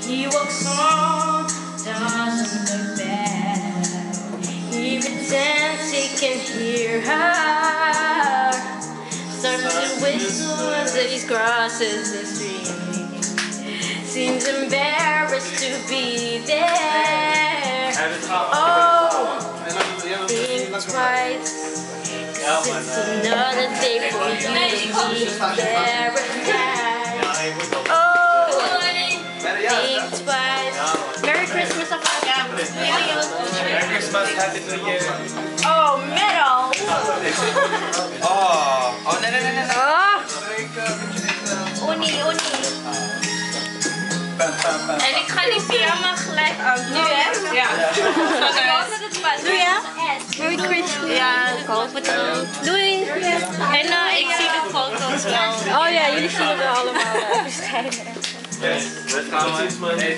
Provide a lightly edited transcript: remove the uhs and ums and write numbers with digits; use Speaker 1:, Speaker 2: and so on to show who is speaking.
Speaker 1: He walks on, doesn't look back. He pretends he can hear her. Starts to whistle as he crosses the street. Seems embarrassed to be there. Oh, think twice. It's another day for you to be paradise. Oh, think twice. Merry Christmas, Afghan.
Speaker 2: Merry Christmas, Happy New Year.
Speaker 1: Oh, middle.
Speaker 2: Oh, no.
Speaker 1: Oh, Uni. En ik ga die pyjama gelijk aan. Nu, hè? Ja. Doe je? Merry Christmas. Ja, ik hoop het ook. Doei. En ik zie de foto's wel. Oh ja, jullie zien het wel allemaal verschijnen.
Speaker 2: Yes, dat gaan we.